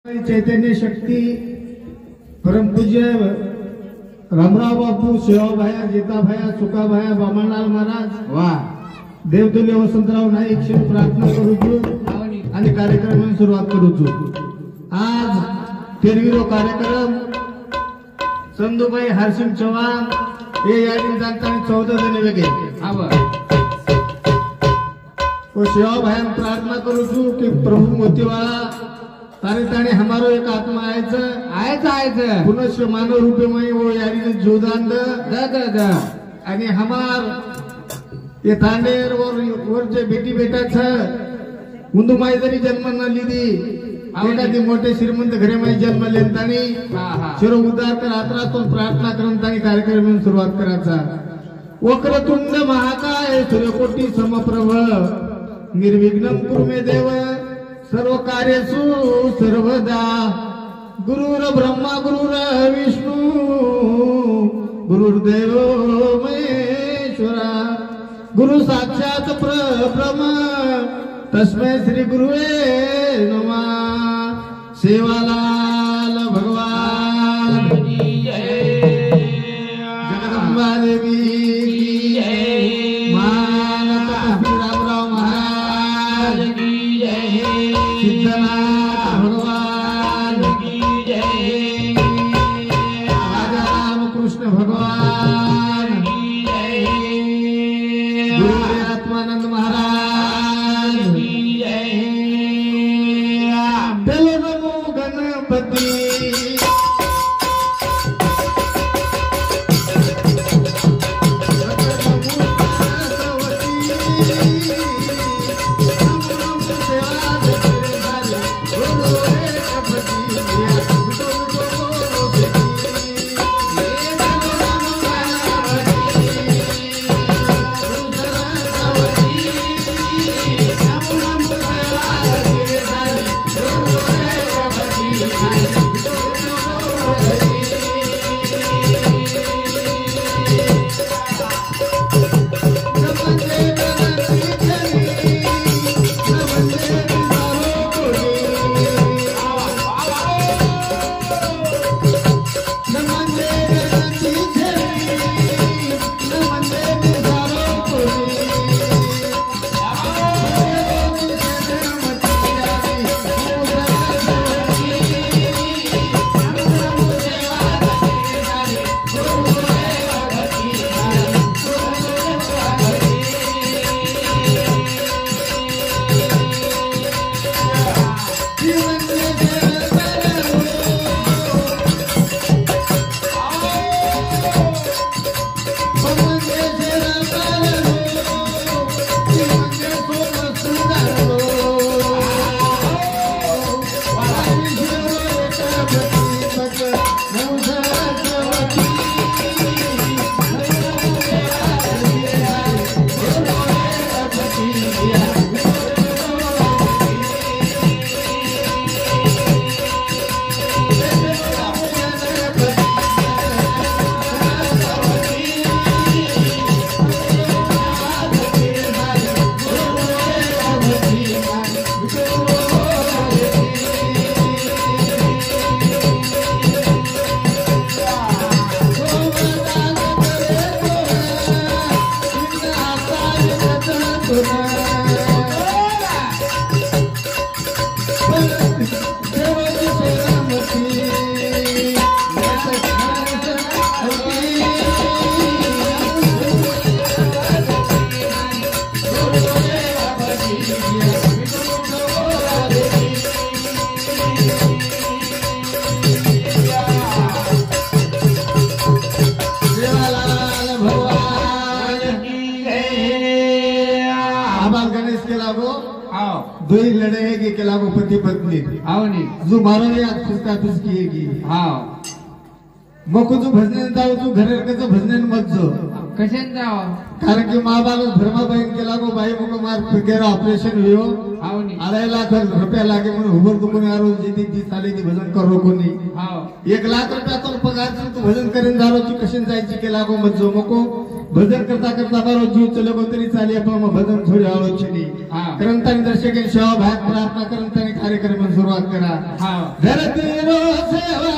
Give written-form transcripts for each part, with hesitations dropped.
चैतन्य शक्ती परमपूज्य रामराव बापू शिवाभाया गीताभाया सुकाभाया बामणलाल महाराज वा देवतुल्य वसंतराव नाईक श्री प्रार्थना करूचू आणि कार्यक्रमाची सुरुवात करूचू। आज तेरवीरो कार्यक्रम संधूबाई हरसिंग चव्हाण हे यादी जाणताना 14 जण वेगळे वो शिवाभाया प्रार्थना करूचू की प्रभू मोतीवाला तारे हमारो एक आत्मा आयचं पुनश्च मानव रूपे में वो यारी जोदान द आणि हमार ये तांडेर वर जे बेटी बेटा छ मुंदू माई जरी जन्म न लीधी एखादी मोठे श्रीमंत घरे माई जन्म लेतानी शिरो उद्धार कर आत्रातून प्रार्थना करून तानी कार्यक्रम सुरुवात करायचा। वक्रतुंड महाकाय सूर्यकोटी समप्रभ निर्विघ्नं कुरु मे देव सर्व कार्यसु सर्वदा गुरुर ब्रह्मा गुरुर विष्णु गुरुर्देव महेश्वरा गुरु साक्षात परब्रह्म तस्मै श्री गुरुवे नमः। सेवालाल भगवान की जय, जगदंबा देवी की जय, मानता रामराव महाराज की जय, सिद्धनाथ भगवान की जय, राजा रामकृष्ण भगवान की जय, गुरुदेव आत्मानंद महाराज की जय। चलो नमो गणपति दुई लड़ाई के लागो पति पत्नी जो मारो या फिसका फिसकी मग जो भजन जाओ तू घर भजन मत जो कशा जाओ कारण की माँ बाप धर्माबाईन के लागो बाई मुख मार फिर ऑपरेशन हुई ₹2.5 लाख लागे म्हणून उभर दुखून आरो जी ती साली ती भजन करो कोणी ₹1 लाख तो पगार तू भजन करेन जारो ती कशी जायची के लागो मत जो मको भजन करता करता बारो जीव चलो तरी चाले पण मग भजन थोडी आवडची करंतानी दर्शक सेवा भाग प्रार्थना करंतानी कार्यक्रम सुरुवात करा धरती रो सेवा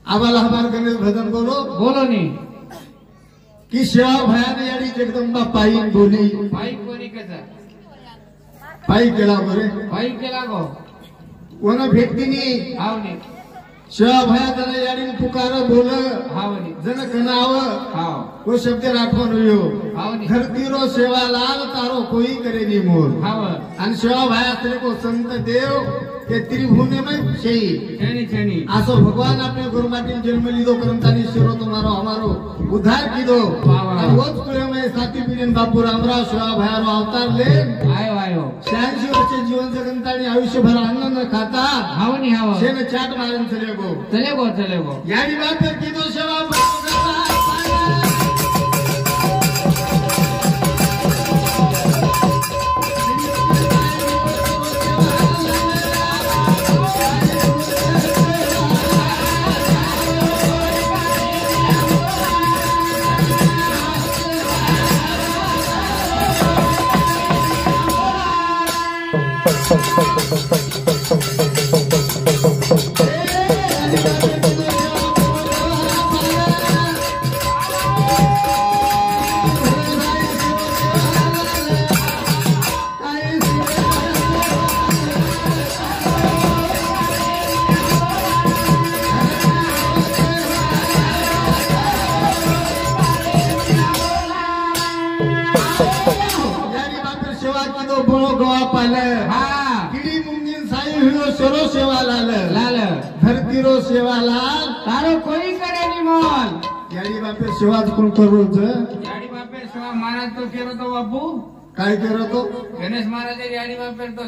आम्हाला हमार गणेश भजन बोलो नहीं कि सेवा भयाने याडी जगदंबा पायी बोली पायी कोणी कसा पायी केला बरे पायी केला गो कोणा भेटतीनी हावनी सेवा भया जन याडी पुकार बोल हावनी जन कनाव हाव वो शब्द राठवण होयो हावनी धरती रो सेवा लाल तारो कोई करे नी मोर हाव आणि सेवा भया तेरे को संत देव के त्रिभुवने में छेनी आसो भगवान अपने गुरु माटी जन्म लीधो करंतानी शिरो तुम्हारो हमारो उद्धार कीधो रोज कुळे में साथी पीडन बापू रामराव सेवा भयारो अवतार ले आयो 86 वर्ष जीवन जगंतानी आयुष्यभर अन्न न खाता हावनी हाव शेन चाट मारन चले गो याडी बात कीधो सेवा सेवा लाल धरती रो सेवा लाल तारो कोई करे नी मोल याडी बापे सेवा कोण करूच याडी बापे सेवा महाराज तो केरो तो बापू काय केरो तो गणेश महाराज याडी बापे तो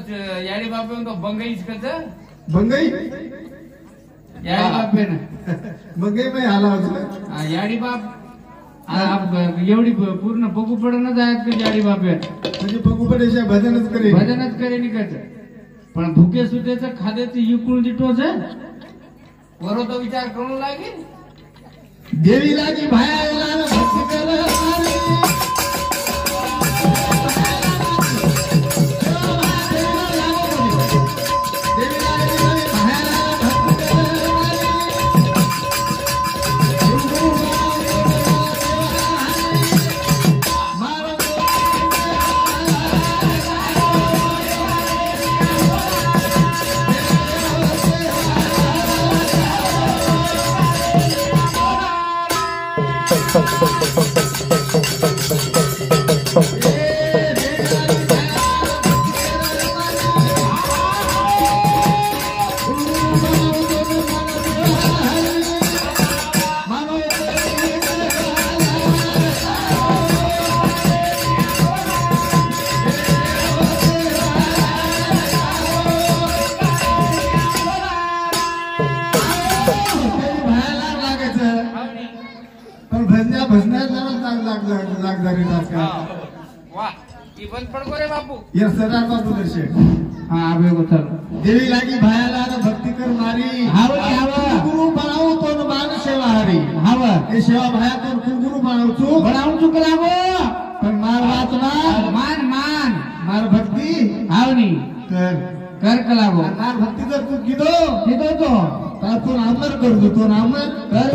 याडी बापे तो बंगईच कच बंगई याडी बापे ना बंगई में आला होता याडी बाप एवढी पूर्ण बघू पडणं जायत का याडी बापे म्हणजे बघू पडेशा भजनच करे नी कच पण भुके सुटेचं खाद्याचं इकडून दिटोच वरो तो विचार करू लागेल देवी लागी भाया भक्ती कर ई बंद पड़ रे बापू ये सरदार बापू दर्शक हाँ आवे को चल देवी लागी भायाला आणि भक्ती कर मारी गुरु बनावू तो मान सेवा हरी हे सेवा भाया तो गुरु बनावू लागो पण मार वाचना मान मान मार भक्ती हावनी कर कलागो मार भक्ती जर तू किदो तो तू नामर कर दो तो नामर कर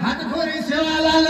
हात खोरी सेवा लाल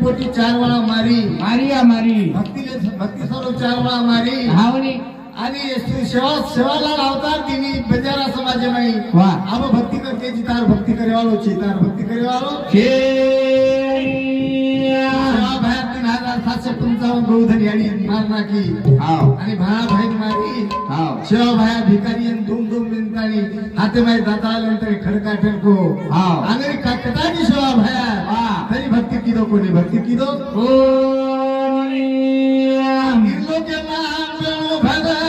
पोटी 4 वेळा मारी भक्ती सर्व 4 वेळा मारी हावनी आणि सेवालाल अवतार तिनी बंजारा समाज में अब भक्ति करके जितार भक्ति करे वालो चितार भक्ति करे वालो सेवा भाया 3755 गौधन यानी मारना की आणि भाया भाई मारी सेवा भाया भिकारी धूम मिनतानी हाते में दाता नंतर खडका ठरको आणि कटाची सेवा भाया तरी भक्ती किदो कोणी भक्ती किदो के नाम भगवान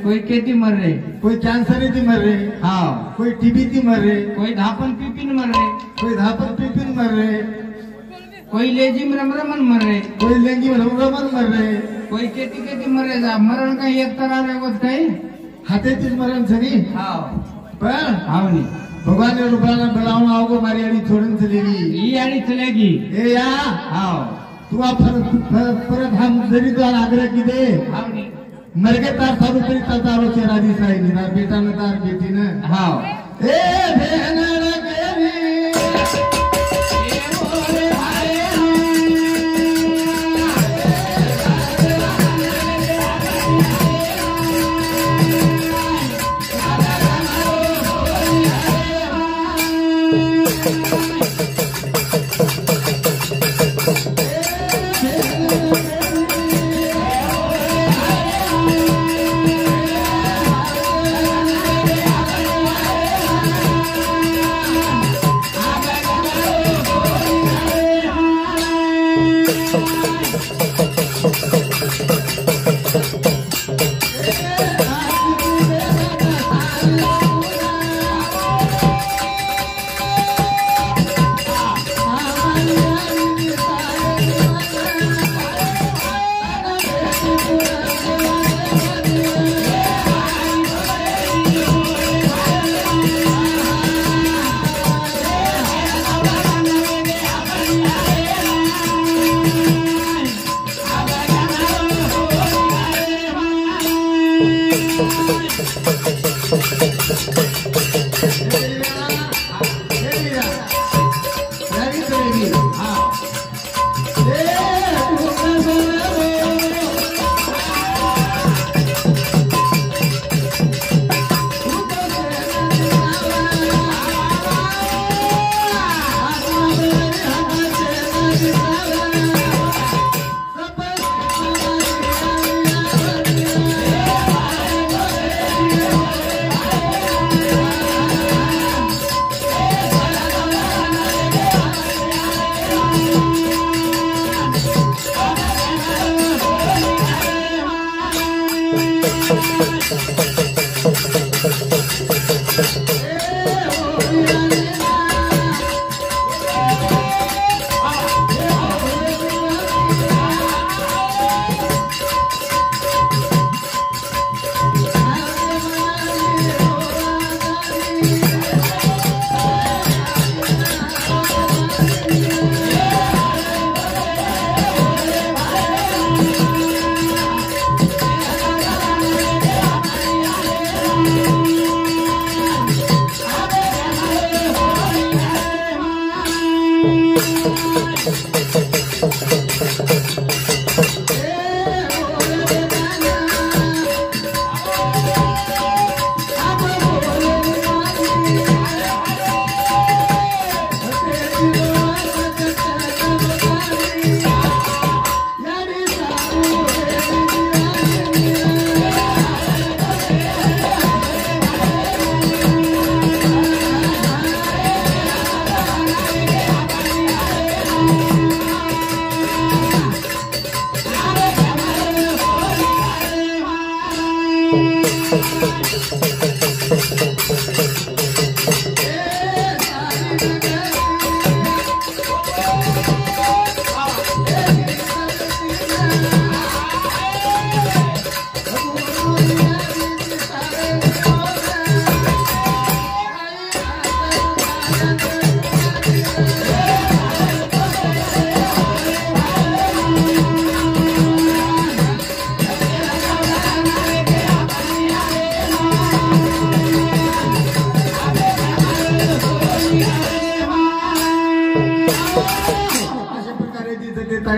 कोई खेती मर रहे कोई कैंसर थी मर रहे कोई टीबी थी मर रहे कोई धापन पीपिन मर रहे कोई धापन पीपिन मर रहे कोई लेजी में रमरमन मर रहे कोई लेंगी में रमरमन मर रहे कोई खेती मर रहे जा मरण का एक तरह रे गोत कई हाथे तीस मरण छनी पण हावनी भगवान ने रूपाला बुलावना आओगे मारी आड़ी छोड़न चलेगी ये आड़ी चलेगी ए या तू परत हम जरीदार आग्रह की दे हावनी मरगे तार सारू तरी तारो चेहरा दिसाई ना बेटा न तार बेटी न ए भेनड़ केरी ए मोरे भाई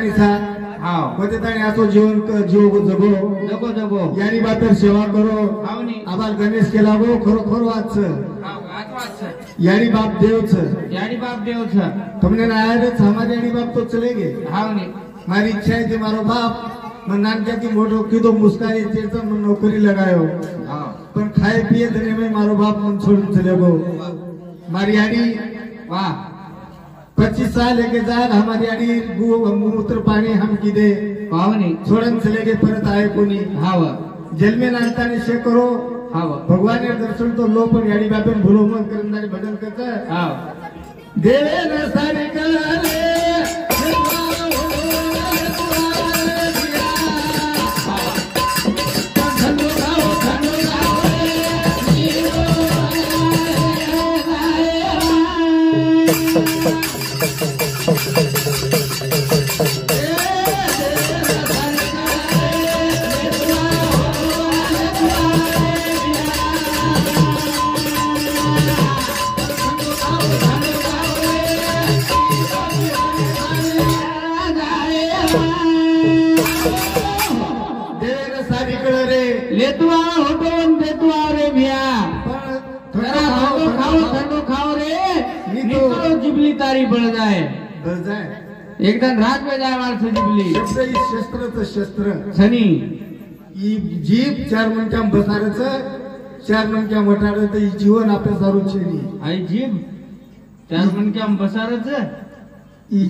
ताणी सा हाव होते ताणी असो जीवन जीव जगो जगो जगो यारी बापेर सेवा करो हाव नी आबाल गणेश केला गो खरोखर वाच हाव वाच यारी बाप देवच याडी बाप देव छ तुमने आया हमारे यारी बाप तो चले गए हाव नी मारी इच्छा है कि मारो बाप मैं नानक्या की मोटो कीधो मुस्काई चेता मैं नौकरी लगायो हाव पण खाए पिए धने में मारो बाप मन छोड़ चले गो मारी यारी वाह 25 साल लेके जाए हमारी यारी मूत्र पानी हम किदे हाव नी छोड़न चले गए परत आए कोनी हाव जेल में नानताने शे करो हाव भगवान ने दर्शन तो लो पण यारी बापेन भूलो मन करंदारी बदल करता हाव देवे न सारी करे लेतुआ होतो देतुआ रे भैया ठंडो खाओ रे निकलो जिबली तारी बढ़ जाए एकदम रात में जाए मार जिबली शस्त्र शस्त्र सनी जीप 4 मनक्या बसारच 4 मनक्या वटाड जीवन आपल्या सारू छेनी आई जीप 4 मनक्या बसारच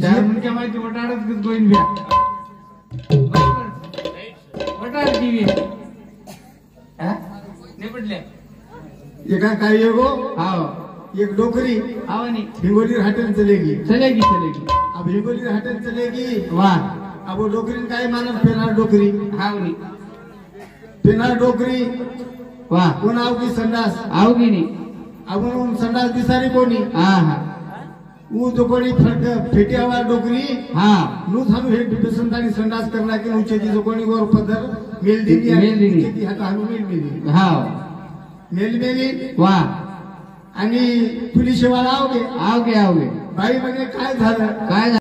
4 मनक्या माहिती वटाडच गोइन भ्या वटाड टीव्ही निपटले एका काय गो हाव एक डोकरी हाव नी हिंगोली हाटन चलेगी चलेगी अब हिंगोली हाटन चलेगी वाह अब डोकरी काय मानव पेनार डोकरी हाव नी पेनार डोकरी वाह कोण आवगी संडास आवगी नी अब संडास दिसारी कोणी हा हा वो जो कोणी फरक फेटियावा डोकरी हा नु थानु हे बेसंतानी संडास करना के ऊंचे जी जो कोणी वर पदर मेल दिली मेल दिली. ती हात हानु मेल मेली हाव मेल मेली वाह आणि पोलीस वाला आवगे आवगे बाई म्हणे काय झालं काय